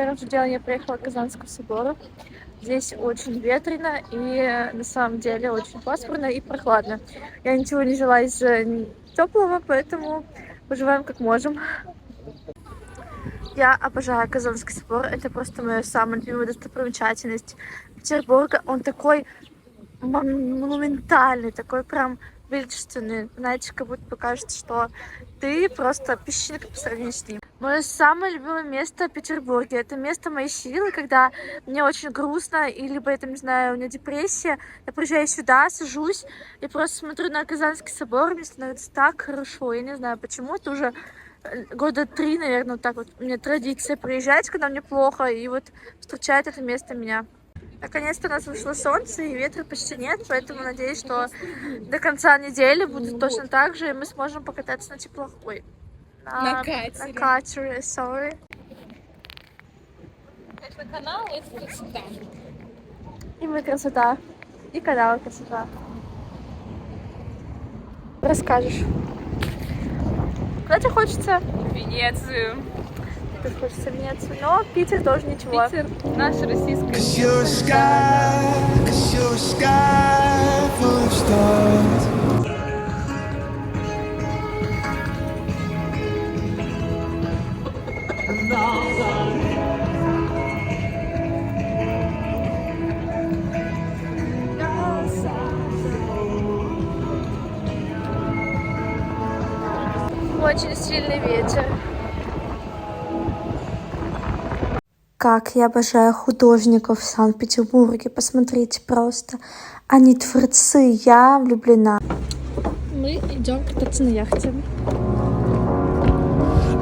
первым делом я приехала к Казанскому собору. Здесь очень ветрено и на самом деле очень пасмурно и прохладно. Я ничего не взяла из теплого, поэтому выживаем как можем. Я обожаю Казанский собор. Это просто моя самая любимая достопримечательность Петербурга. Он такой монументальный, такой прям величественный. Знаете, как будто покажется, что ты просто песчинка по сравнению с ним. Мое самое любимое место в Петербурге. Это место моей силы, когда мне очень грустно, и либо я там, не знаю, у меня депрессия. Я приезжаю сюда, сажусь, и просто смотрю на Казанский собор, мне становится так хорошо. Я не знаю, почему, это уже года 3, наверное, вот так вот. У меня традиция приезжать, когда мне плохо, и вот встречает это место меня. Наконец-то у нас вышло солнце, и ветра почти нет, поэтому надеюсь, что до конца недели будет точно так же, и мы сможем покататься на теплоходе. На катере. На катере, sorry. Это канал, это красота. И мы красота. И канал красота. Расскажешь. Куда тебе хочется? В Венецию. Тут хочется в Венецию, но Питер тоже ничего. Питер, наша российская. Очень сильный ветер. Как я обожаю художников в Санкт-Петербурге. Посмотрите просто. Они творцы. Я влюблена. Мы идем кататься на яхте.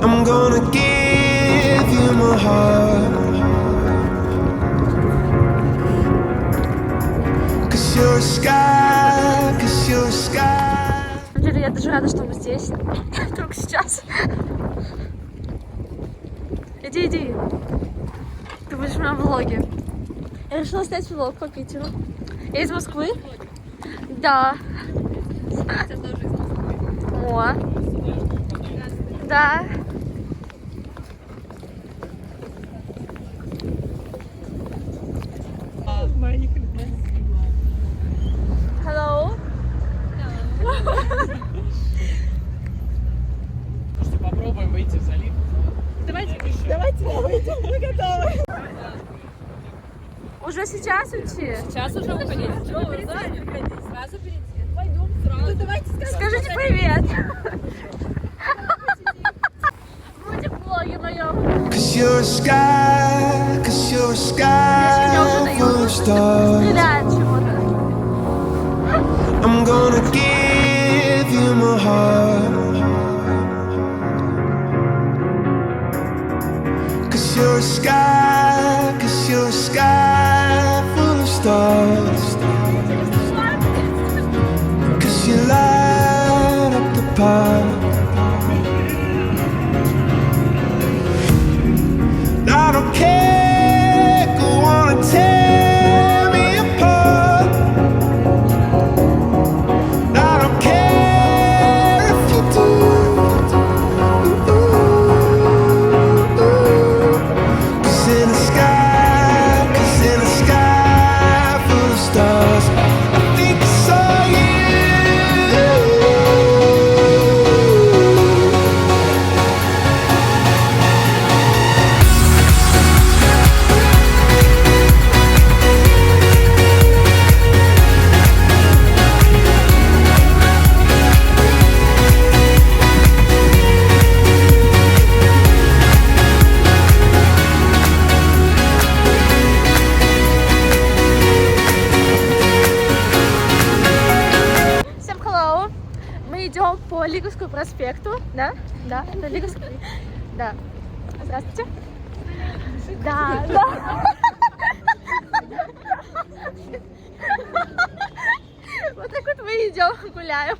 I'm gonna give you my heart. 'Cause you're a sky, 'cause you're a sky. На самом деле, я даже рада, что мы здесь. Только сейчас. Иди, иди. Ты будешь в моем влоге. Я решила снять влог по Питеру. Я из Москвы? Да. О. Да. Hello. Просто попробуем выйти в залив. Давайте выйдем, мы готовы. Уже сейчас уйти? Сейчас уже уходить. Сразу перейти. Пойдем сразу. Ну, давайте Скажите привет. Будем в влоге моем. 'Cause you're a sky, 'cause you're a sky full of stars. Стреляет чего-то. I'm gonna give you my heart. 'Cause you're a sky, 'cause you're a sky full of stars. 'Cause you light up the path. I don't care, go on and tear me apart. I don't care if you do. 'Cause in the sky full of stars, I think I saw you. Всем hello. Мы идем по Лиговскому проспекту. Да? Да, это Лиговский. Да. Здравствуйте. Да, да. Вот так вот мы идем, гуляем.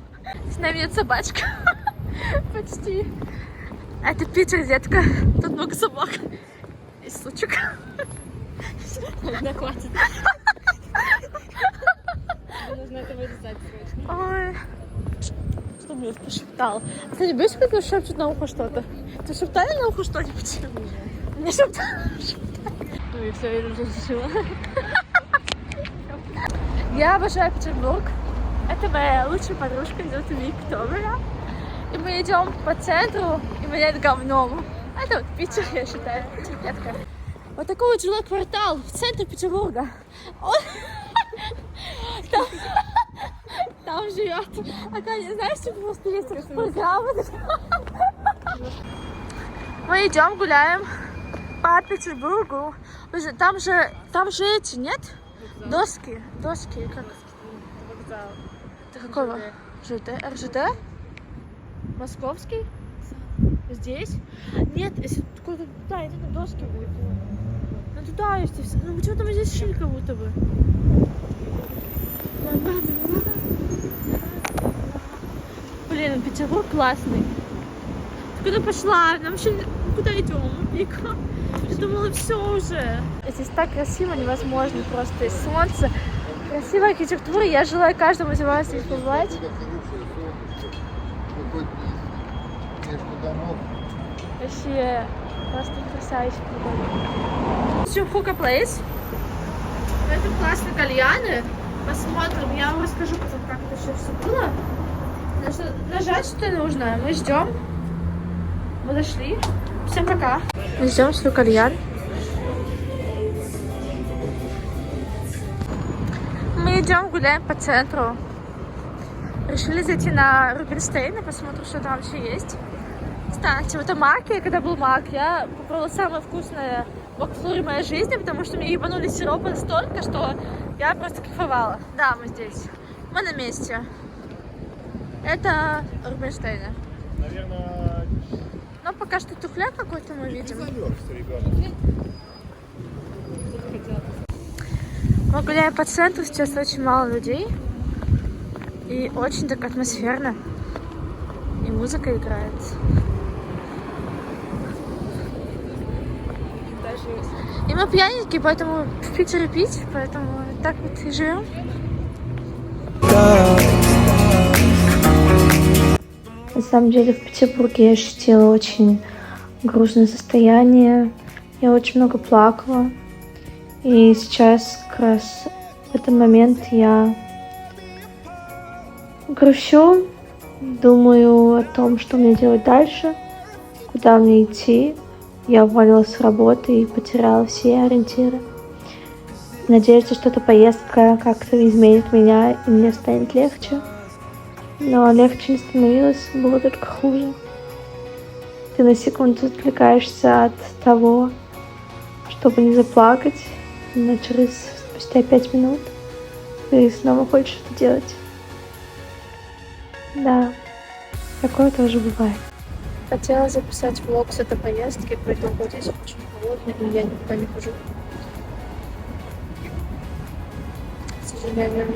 С нами нет собачка. Почти. Это Питер, детка. Тут много собак. И сучек. Да хватит. Нужно это вырезать срочно. Ой. Что мне пошептал? Кстати, боюсь, как шепчут на ухо что-то? Ты шептали на ухо что-нибудь? Не шептала. Ну и все, я уже решила. Я обожаю Петербург. Это моя лучшая подружка, зовут Виктория. И мы идем по центру, и воняет говном. Это вот Питер, я считаю. Детка. Вот такой вот жилой квартал в центре Петербурга. Там живет. Знаешь, что просто есть программа. Мы идем, гуляем по Петербургу. Там же эти, нет? Доски, как? Это какого? РЖД? Московский? Здесь? Нет, если куда-то туда, это на доски будет. Ну туда есть и все. Ну почему-то мы здесь шли как будто бы. Блин, Петербург классный. Ты куда пошла? Нам еще куда идем? Вика? Я думала, все уже. Здесь так красиво, невозможно просто. И солнце, красивая архитектура. Я желаю каждому из вас здесь побывать. Вообще просто красавище. Все, Хука Плейс. Это классные кальяны. Посмотрим. Я вам расскажу потом, как это все было. Нажать что нужно. Мы ждем. Мы дошли. Всем пока. Мы ждем свой кальян. Мы идем, гуляем по центру. Решили зайти на Рубинштейн и посмотрим, что там вообще есть. Кстати, это мак. Я когда был мак, я попробовала самое вкусное макфлури в моей жизни, потому что мне ебанули сиропа настолько, что я просто кайфовала. Да, мы здесь. Мы на месте. Это Рубинштейна. Наверное... Но пока что тухляк какой-то мы видим. Мы гуляем по центру, сейчас очень мало людей. И очень так атмосферно. И музыка играет. И мы пьяненькие, поэтому в Питере пить, поэтому так вот и живем. На самом деле в Петербурге я ощутила очень грустное состояние. Я очень много плакала. И сейчас как раз в этот момент я грущу, думаю о том, что мне делать дальше, куда мне идти. Я уволилась с работы и потеряла все ориентиры. Надеюсь, что эта поездка как-то изменит меня и мне станет легче. Но легче не становилось, было только хуже. Ты на секунду отвлекаешься от того, чтобы не заплакать, но спустя 5 минут ты снова хочешь это делать. Да, такое тоже бывает. Хотела записать влог с этой поездки, поэтому вот здесь очень холодно, и я никуда не хожу. К сожалению,